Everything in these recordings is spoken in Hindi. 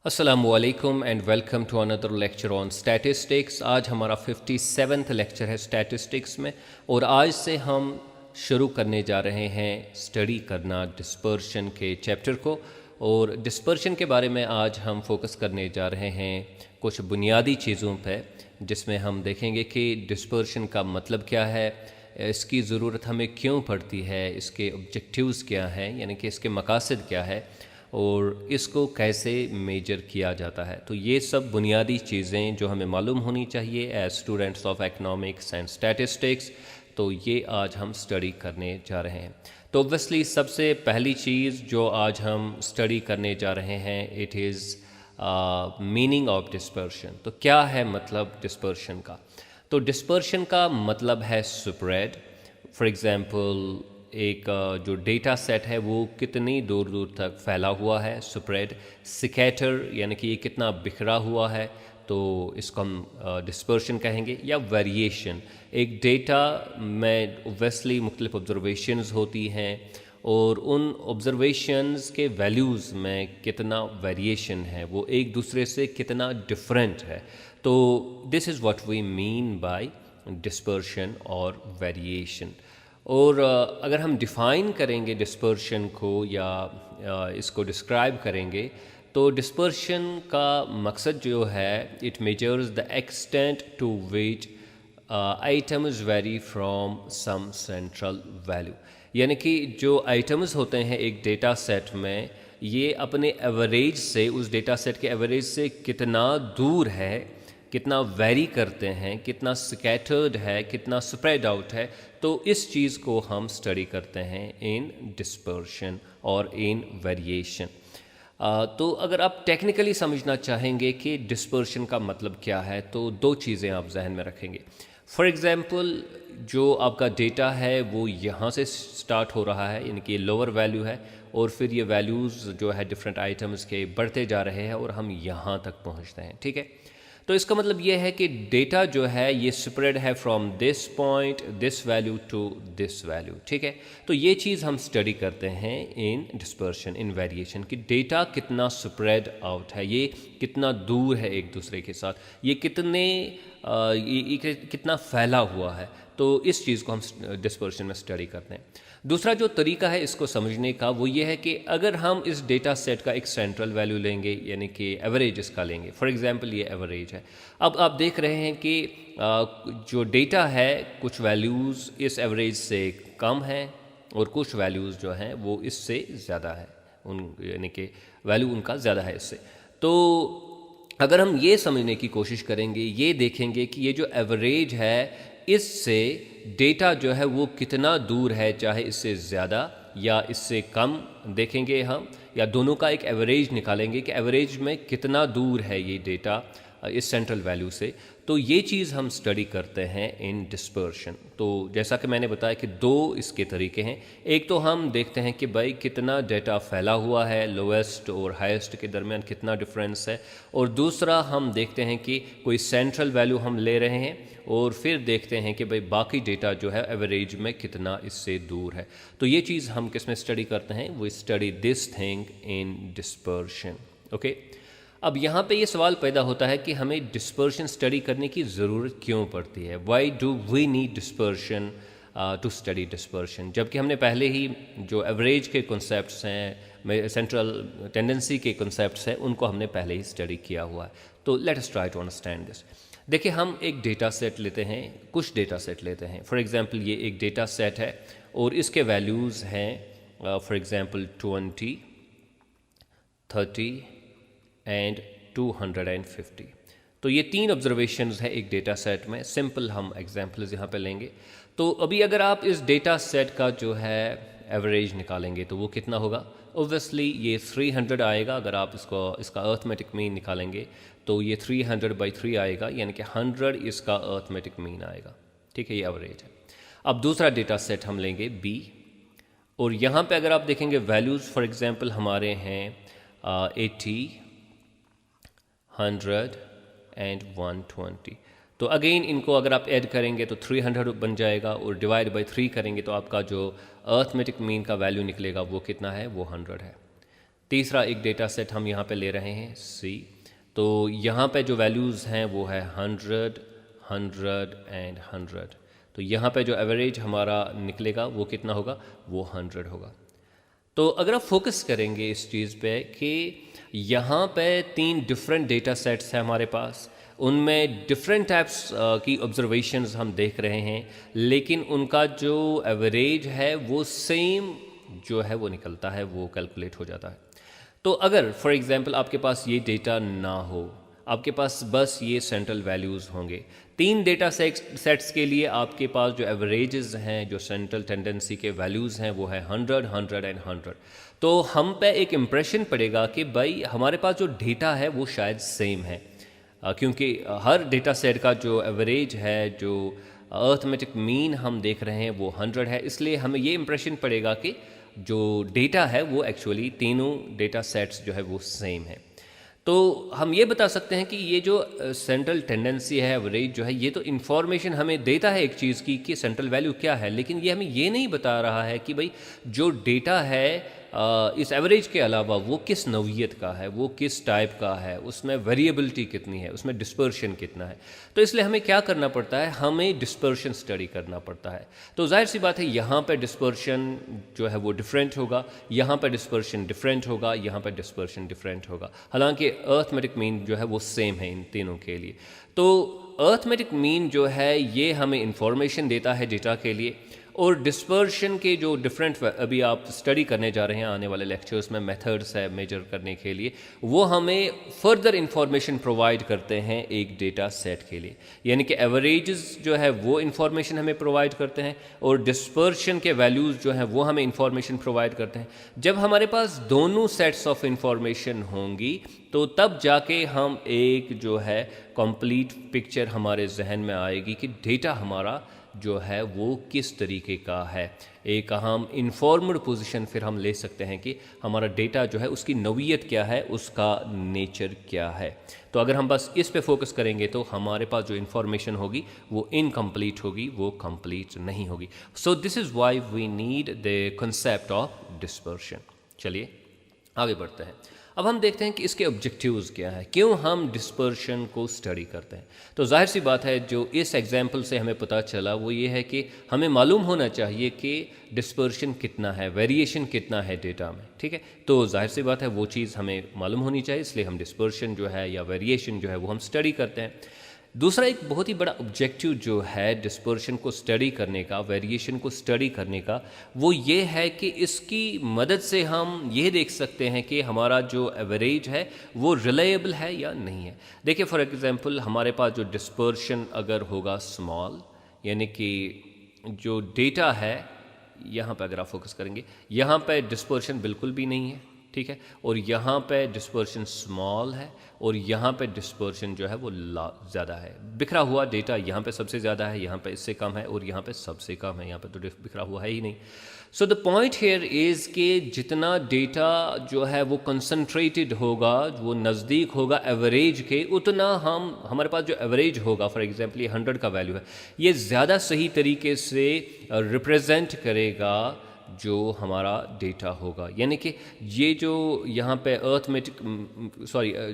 Assalamualaikum and welcome to another lecture on statistics। आज हमारा 57th लेक्चर है स्टैटिस्टिक्स में और आज से हम शुरू करने जा रहे हैं स्टडी करना डिस्पर्शन के चैप्टर को। और डिस्पर्शन के बारे में आज हम फोकस करने जा रहे हैं कुछ बुनियादी चीज़ों पर, जिसमें हम देखेंगे कि डिस्पर्शन का मतलब क्या है, इसकी ज़रूरत हमें क्यों पड़ती है, इसके ऑब्जेक्टिव्स क्या हैं, यानी कि इसके मकासद क्या है और इसको कैसे मेजर किया जाता है। तो ये सब बुनियादी चीज़ें जो हमें मालूम होनी चाहिए as students of economics and statistics, तो ये आज हम स्टडी करने जा रहे हैं। तो ऑब्वियसली सबसे पहली चीज़ जो आज हम स्टडी करने जा रहे हैं, it is meaning of dispersion. तो क्या है मतलब डिस्पर्शन का? तो डिस्पर्शन का मतलब है स्प्रेड। फॉर एग्ज़ाम्पल एक जो डेटा सेट है वो कितनी दूर दूर तक फैला हुआ है, स्प्रेड। स्कैटर यानी कि ये कितना बिखरा हुआ है, तो इसको हम डिस्पर्शन कहेंगे। या वेरिएशन, एक डेटा में ओब्वियसली मुख्तलिफ ऑब्जर्वेशंस होती हैं और उन ऑब्जर्वेशंस के वैल्यूज़ में कितना वेरिएशन है, वो एक दूसरे से कितना डिफरेंट है। तो this is what we mean by dispersion और वेरिएशन। और अगर हम डिफ़ाइन करेंगे डिस्पर्शन को या इसको डिस्क्राइब करेंगे, तो डिस्पर्शन का मकसद जो है, it measures the extent to which items vary from some central value. यानी कि जो आइटम्स होते हैं एक डेटा सेट में, ये अपने एवरेज से, उस डेटा सेट के एवरेज से कितना दूर है, कितना वेरी करते हैं, कितना स्कैटर्ड है, कितना स्प्रेड आउट है, तो इस चीज़ को हम स्टडी करते हैं इन डिस्पर्शन और इन वेरिएशन। तो अगर आप टेक्निकली समझना चाहेंगे कि डिस्पर्शन का मतलब क्या है, तो दो चीज़ें आप जहन में रखेंगे। फॉर एग्ज़ाम्पल जो आपका डेटा है वो यहाँ से स्टार्ट हो रहा है, यानी कि लोअर वैल्यू है, और फिर ये वैल्यूज़ जो है डिफरेंट आइटम्स के बढ़ते जा रहे हैं और हम यहाँ तक पहुँचते हैं। ठीक है, तो इसका मतलब ये है कि डेटा जो है ये स्प्रेड है from this point, this value to this value. ठीक है, तो ये चीज़ हम स्टडी करते हैं इन डिस्पर्शन, इन वेरिएशन, कि डेटा कितना स्प्रेड आउट है, ये कितना दूर है एक दूसरे के साथ, ये कितना फैला हुआ है। तो इस चीज़ को हम डिस्पर्शन में स्टडी करते हैं। दूसरा जो तरीका है इसको समझने का, वो ये है कि अगर हम इस डेटा सेट का एक सेंट्रल वैल्यू लेंगे, यानी कि एवरेज इसका लेंगे। फॉर एग्जांपल ये एवरेज है। अब आप देख रहे हैं कि जो डेटा है, कुछ वैल्यूज़ इस एवरेज से कम हैं और कुछ वैल्यूज़ जो हैं वो इससे ज़्यादा है, यानी कि वैल्यू उनका ज़्यादा है इससे। तो अगर हम ये समझने की कोशिश करेंगे, ये देखेंगे कि ये जो एवरेज है, इससे डेटा जो है वो कितना दूर है, चाहे इससे ज़्यादा या इससे कम देखेंगे हम, या दोनों का एक एवरेज निकालेंगे कि एवरेज में कितना दूर है ये डेटा इस सेंट्रल वैल्यू से। तो ये चीज़ हम स्टडी करते हैं इन डिस्पर्शन। तो जैसा कि मैंने बताया कि दो इसके तरीके हैं। एक तो हम देखते हैं कि भाई कितना डेटा फैला हुआ है, लोएस्ट और हाईएस्ट के दरमियान कितना डिफरेंस है, और दूसरा हम देखते हैं कि कोई सेंट्रल वैल्यू हम ले रहे हैं और फिर देखते हैं कि भाई बाकी डेटा जो है एवरेज में कितना इससे दूर है। तो ये चीज़ हम किस में स्टडी करते हैं, वो study this thing in dispersion. Okay, अब यहाँ पे ये सवाल पैदा होता है कि हमें डिस्पर्शन स्टडी करने की ज़रूरत क्यों पड़ती है। Why do we need dispersion to study dispersion, जबकि हमने पहले ही जो एवरेज के कॉन्सेप्ट्स हैं, सेंट्रल टेंडेंसी के कॉन्सेप्ट्स हैं, उनको हमने पहले ही स्टडी किया हुआ है। तो let us try to understand this. देखिए, हम एक डेटा सेट लेते हैं, कुछ डेटा सेट लेते हैं। फॉर एग्ज़ाम्पल ये एक डेटा सेट है और इसके वैल्यूज़ हैं फॉर एग्ज़ाम्पल 20, 30 एंड 250। तो ये तीन ऑब्जर्वेशंस है एक डेटा सेट में। सिंपल हम एग्जांपल्स यहाँ पे लेंगे। तो अभी अगर आप इस डेटा सेट का जो है एवरेज निकालेंगे तो वो कितना होगा? ऑब्वियसली ये 300 आएगा। अगर आप इसका अर्थमेटिक मीन निकालेंगे तो ये 300/3 आएगा, यानी कि 100 इसका अर्थमेटिक मीन आएगा। ठीक है, ये एवरेज है। अब दूसरा डेटा सेट हम लेंगे B, और यहाँ पे अगर आप देखेंगे वैल्यूज़ फॉर एग्जांपल हमारे हैं 80, 100 एंड 120। तो अगेन इनको अगर आप ऐड करेंगे तो 300 बन जाएगा, और डिवाइड बाय 3 करेंगे तो आपका जो अर्थमेटिक मीन का वैल्यू निकलेगा वो कितना है, वो 100 है। तीसरा एक डेटा सेट हम यहाँ पे ले रहे हैं C। तो यहाँ पे जो वैल्यूज़ हैं वो है 100, 100 एंड 100। तो यहाँ पे जो एवरेज हमारा निकलेगा वो कितना होगा, वो 100 होगा। तो अगर आप फोकस करेंगे इस चीज़ पे कि यहाँ पे 3 डिफरेंट डेटा सेट्स हैं हमारे पास, उनमें डिफरेंट टाइप्स की ऑब्जर्वेशंस हम देख रहे हैं, लेकिन उनका जो एवरेज है वो सेम जो है वो निकलता है, वो कैलकुलेट हो जाता है। तो अगर फॉर एग्जांपल आपके पास ये डेटा ना हो, आपके पास बस ये सेंट्रल वैल्यूज़ होंगे, 3 डेटा सेट्स के लिए आपके पास जो एवरेजेस हैं, जो सेंट्रल टेंडेंसी के वैल्यूज़ हैं वो है 100, 100 एंड 100। तो हम पे एक इम्प्रेशन पड़ेगा कि भाई हमारे पास जो डेटा है वो शायद सेम है, क्योंकि हर डेटा सेट का जो एवरेज है, जो अर्थमेटिक मीन हम देख रहे हैं वो 100 है। इसलिए हमें ये इम्प्रेशन पड़ेगा कि जो डेटा है वो एक्चुअली तीनों डेटा सेट्स जो है वो सेम है। तो हम ये बता सकते हैं कि ये जो सेंट्रल टेंडेंसी है, एवरेज जो है, ये तो इन्फॉर्मेशन हमें देता है एक चीज़ की कि सेंट्रल वैल्यू क्या है, लेकिन ये हमें ये नहीं बता रहा है कि भाई जो डेटा है इस एवरेज के अलावा वो किस नौइयत का है, वो किस टाइप का है, उसमें वेरिएबिलिटी कितनी है, उसमें डिस्पर्शन कितना है। तो इसलिए हमें क्या करना पड़ता है, हमें डिस्पर्शन स्टडी करना पड़ता है। तो जाहिर सी बात है यहाँ पे डिस्पर्शन जो है वो डिफरेंट होगा, यहाँ पे डिस्पर्शन डिफरेंट होगा, यहाँ पे डिस्पर्शन डिफरेंट होगा। हालांकि अर्थमेटिक मीन जो है वो सेम है इन तीनों के लिए। तो अर्थमेटिक मीन जो है ये हमें इंफॉर्मेशन देता है डेटा के लिए, और डिस्पर्शन के जो डिफरेंट अभी आप स्टडी करने जा रहे हैं आने वाले लेक्चर्स में, मेथड्स है मेजर करने के लिए, वो हमें फर्दर इंफॉर्मेशन प्रोवाइड करते हैं एक डेटा सेट के लिए। यानी कि एवरेजेस जो है वो इंफॉर्मेशन हमें प्रोवाइड करते हैं, और डिस्पर्शन के वैल्यूज़ जो हैं वो हमें इंफॉर्मेशन प्रोवाइड करते हैं। जब हमारे पास दोनों सेट्स ऑफ इंफॉर्मेशन होंगी तो तब जाके हम एक जो है कंप्लीट पिक्चर हमारे जहन में आएगी कि डेटा हमारा जो है वो किस तरीके का है। एक हम इन्फॉर्म्ड पोजीशन फिर हम ले सकते हैं कि हमारा डेटा जो है उसकी नौइयत क्या है, उसका नेचर क्या है। तो अगर हम बस इस पे फोकस करेंगे तो हमारे पास जो इन्फॉर्मेशन होगी वो इनकम्प्लीट होगी, वो कंप्लीट नहीं होगी। So this is why we need the concept of dispersion. चलिए आगे बढ़ते हैं। अब हम देखते हैं कि इसके ऑब्जेक्टिव्स क्या है, क्यों हम डिस्पर्शन को स्टडी करते हैं। तो जाहिर सी बात है जो इस एग्जाम्पल से हमें पता चला वो ये है कि हमें मालूम होना चाहिए कि डिस्पर्शन कितना है, वेरिएशन कितना है डेटा में, ठीक है। तो जाहिर सी बात है वो चीज़ हमें मालूम होनी चाहिए, इसलिए हम डिस्पर्शन जो है या वेरिएशन जो है वो हम स्टडी करते हैं। दूसरा एक बहुत ही बड़ा ऑब्जेक्टिव जो है डिस्पर्शन को स्टडी करने का, वेरिएशन को स्टडी करने का, वो ये है कि इसकी मदद से हम ये देख सकते हैं कि हमारा जो एवरेज है वो रिलायबल है या नहीं है। देखिए फॉर एग्जांपल हमारे पास जो डिस्पर्शन अगर होगा स्मॉल, यानी कि जो डेटा है यहाँ पे अगर आप फोकस करेंगे, यहाँ पे डिस्पर्शन बिल्कुल भी नहीं है, ठीक है, और यहाँ पे डिस्पर्शन स्मॉल है, और यहाँ पे डिस्पर्शन जो है वो ज़्यादा है। बिखरा हुआ डेटा यहाँ पे सबसे ज़्यादा है, यहाँ पे इससे कम है, और यहाँ पे सबसे कम है, यहाँ पे तो बिखरा हुआ है ही नहीं। So the point here is कि जितना डेटा जो है वो कंसंट्रेटेड होगा, वो नज़दीक होगा एवरेज के, उतना हमारे पास जो एवरेज होगा, फॉर एग्जांपल ये 100 का वैल्यू है, ये ज़्यादा सही तरीके से रिप्रेजेंट करेगा जो हमारा डेटा होगा। यानी कि ये जो यहाँ पे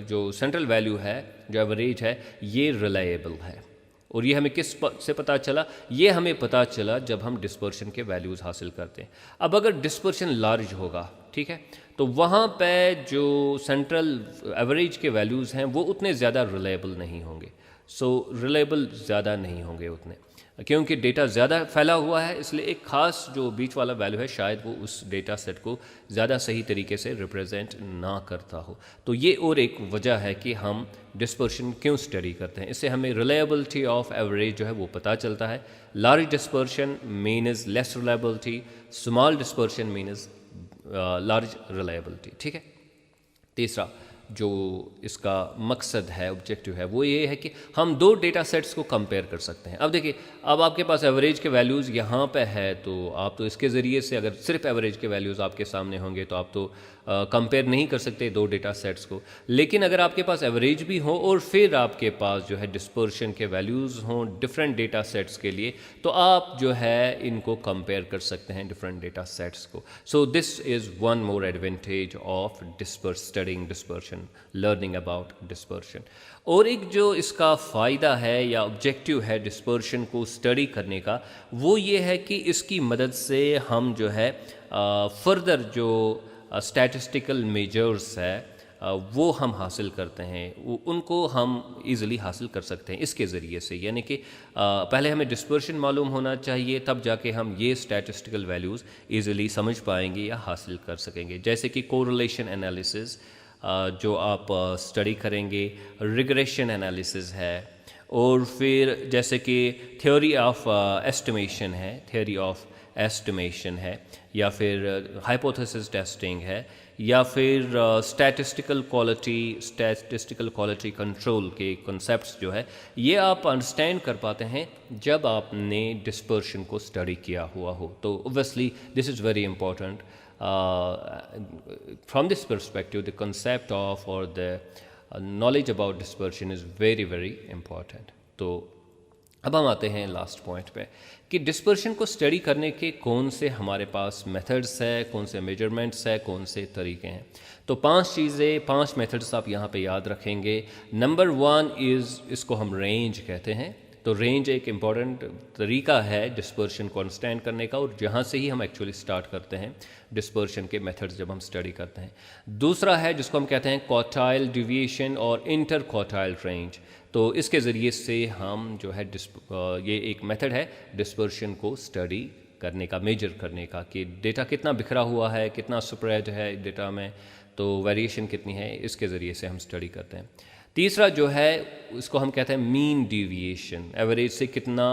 जो सेंट्रल वैल्यू है, जो एवरेज है, ये रिलायबल है। और ये हमें किस से पता चला? ये हमें पता चला जब हम डिस्पर्शन के वैल्यूज़ हासिल करते हैं। अब अगर डिस्पर्शन लार्ज होगा, ठीक है, तो वहाँ पे जो सेंट्रल एवरेज के वैल्यूज़ हैं वो उतने ज़्यादा रिलायबल नहीं होंगे। सो रिलायबल ज़्यादा नहीं होंगे उतने, क्योंकि डेटा ज़्यादा फैला हुआ है, इसलिए एक ख़ास जो बीच वाला वैल्यू है शायद वो उस डेटा सेट को ज़्यादा सही तरीके से रिप्रेजेंट ना करता हो। तो ये और एक वजह है कि हम डिस्पर्शन क्यों स्टडी करते हैं। इससे हमें रिलायबिलिटी ऑफ एवरेज जो है वो पता चलता है। Large dispersion means less reliability, small dispersion means large reliability, ठीक है। तीसरा जो इसका मकसद है, ऑब्जेक्टिव है, वो ये है कि हम दो डेटा सेट्स को कंपेयर कर सकते हैं। अब देखिए, अब आपके पास एवरेज के वैल्यूज़ यहाँ पे है, तो आप तो इसके ज़रिए से, अगर सिर्फ एवरेज के वैल्यूज़ आपके सामने होंगे तो आप तो कंपेयर नहीं कर सकते दो डेटा सेट्स को। लेकिन अगर आपके पास एवरेज भी हो और फिर आपके पास जो है डिस्पर्शन के वैल्यूज़ हों डिफरेंट डेटा सेट्स के लिए, तो आप जो है इनको कंपेयर कर सकते हैं डिफरेंट डेटा सेट्स को। सो this is one more advantage of studying dispersion, learning about dispersion. और एक जो इसका फ़ायदा है या ऑब्जेक्टिव है डिस्पर्शन को स्टडी करने का, वो ये है कि इसकी मदद से हम जो है फर्दर जो स्टैटिस्टिकल मेजर्स है वो हम हासिल करते हैं, उनको हम इजीली हासिल कर सकते हैं इसके ज़रिए से। यानी कि पहले हमें डिस्पर्शन मालूम होना चाहिए, तब जाके हम ये स्टैटिस्टिकल वैल्यूज़ इजीली समझ पाएंगे या हासिल कर सकेंगे। जैसे कि कोरिलेशन एनालिसिस जो आप स्टडी करेंगे, रिग्रेशन एनालिसिस है, और फिर जैसे कि थ्योरी ऑफ एस्टिमेशन है, या फिर हाइपोथेसिस टेस्टिंग है, या फिर स्टैटिस्टिकल क्वालिटी कंट्रोल के कॉन्सेप्ट्स जो है, ये आप अंडरस्टैंड कर पाते हैं जब आपने डिस्पर्शन को स्टडी किया हुआ हो। तो obviously this is very important. From this perspective, the concept of or the knowledge about dispersion is very very important. तो अब हम आते हैं लास्ट पॉइंट पे कि डिस्पर्शन को स्टडी करने के कौन से हमारे पास मेथड्स है, कौन से मेजरमेंट्स है, कौन से तरीके हैं। तो 5 मेथड्स आप यहाँ पे याद रखेंगे। नंबर 1 इज़, इसको हम रेंज कहते हैं। तो रेंज एक इम्पॉर्टेंट तरीका है डिस्पर्शन को अंडरस्टैंड करने का, और जहाँ से ही हम एक्चुअली स्टार्ट करते हैं डिस्पर्शन के मेथड्स जब हम स्टडी करते हैं। दूसरा है जिसको हम कहते हैं क्वार्टाइल डिविएशन और इंटर क्वार्टाइल रेंज। तो इसके ज़रिए से हम जो है ये एक मेथड है डिस्पर्शन को स्टडी करने का, मेजर करने का, कि डेटा कितना बिखरा हुआ है, कितना स्प्रेड है डेटा में, तो वेरिएशन कितनी है, इसके ज़रिए से हम स्टडी करते हैं। तीसरा जो है उसको हम कहते हैं मीन डिविएशन, एवरेज से कितना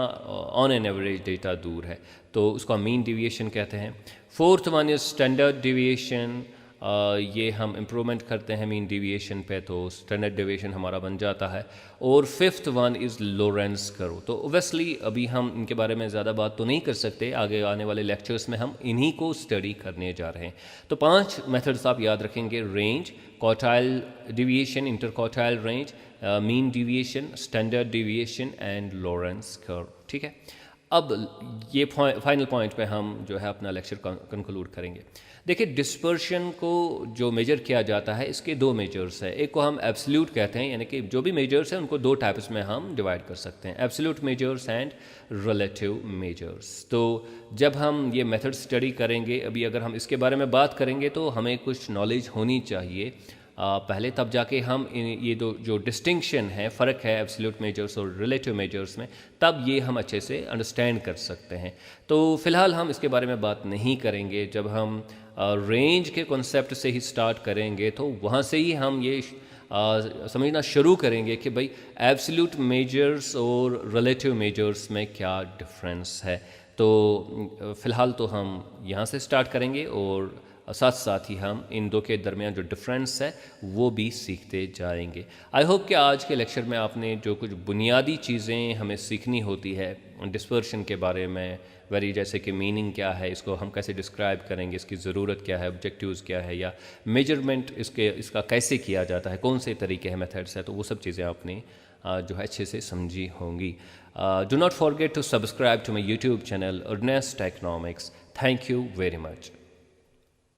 ऑन एन एवरेज डेटा दूर है, तो उसको हम मीन डिविएशन कहते हैं। Fourth one is standard deviation, ये हम इम्प्रूवमेंट करते हैं मीन डिविएशन पे, तो स्टैंडर्ड डिविएशन हमारा बन जाता है। और fifth one is Lorentz curve. तो ओब्वियसली अभी हम इनके बारे में ज़्यादा बात तो नहीं कर सकते, आगे आने वाले लेक्चर्स में हम इन्हीं को स्टडी करने जा रहे हैं। तो 5 मेथड्स आप याद रखेंगे, range, quartile deviation, inter quartile range, mean deviation, standard deviation and Lorentz curve. ठीक है, अब ये फाइनल पॉइंट पे हम जो है अपना लेक्चर कंक्लूड करेंगे। देखिए, डिस्पर्शन को जो मेजर किया जाता है इसके 2 मेजर्स हैं। एक को हम एब्सोल्यूट कहते हैं, यानी कि जो भी मेजर्स हैं उनको 2 टाइप्स में हम डिवाइड कर सकते हैं, absolute measures and relative measures. तो जब हम ये मेथड स्टडी करेंगे, अभी अगर हम इसके बारे में बात करेंगे तो हमें कुछ नॉलेज होनी चाहिए पहले, तब जाके हम ये जो डिस्टिंक्शन है, फ़र्क है एब्सोल्यूट मेजर्स और रिलेटिव मेजर्स में, तब ये हम अच्छे से अंडरस्टैंड कर सकते हैं। तो फ़िलहाल हम इसके बारे में बात नहीं करेंगे। जब हम रेंज के कॉन्सेप्ट से ही स्टार्ट करेंगे तो वहाँ से ही हम ये समझना शुरू करेंगे कि भाई एब्सोल्यूट मेजर्स और रिलेटिव मेजर्स में क्या डिफरेंस है। तो फ़िलहाल तो हम यहाँ से स्टार्ट करेंगे और साथ साथ ही हम इन 2 के दरमियान जो डिफरेंस है वो भी सीखते जाएंगे। आई होप कि आज के लेक्चर में आपने जो कुछ बुनियादी चीज़ें हमें सीखनी होती है डिस्पर्शन के बारे में, जैसे कि मीनिंग क्या है, इसको हम कैसे डिस्क्राइब करेंगे, इसकी ज़रूरत क्या है, ऑब्जेक्टिव्स क्या है, या मेजरमेंट इसका कैसे किया जाता है, कौन से तरीके हैं, मेथड्स है, तो वो सब चीज़ें आपने जो है अच्छे से समझी होंगी। Do not forget to subscribe to my YouTube channel Earnest Technomics. Thank you very much.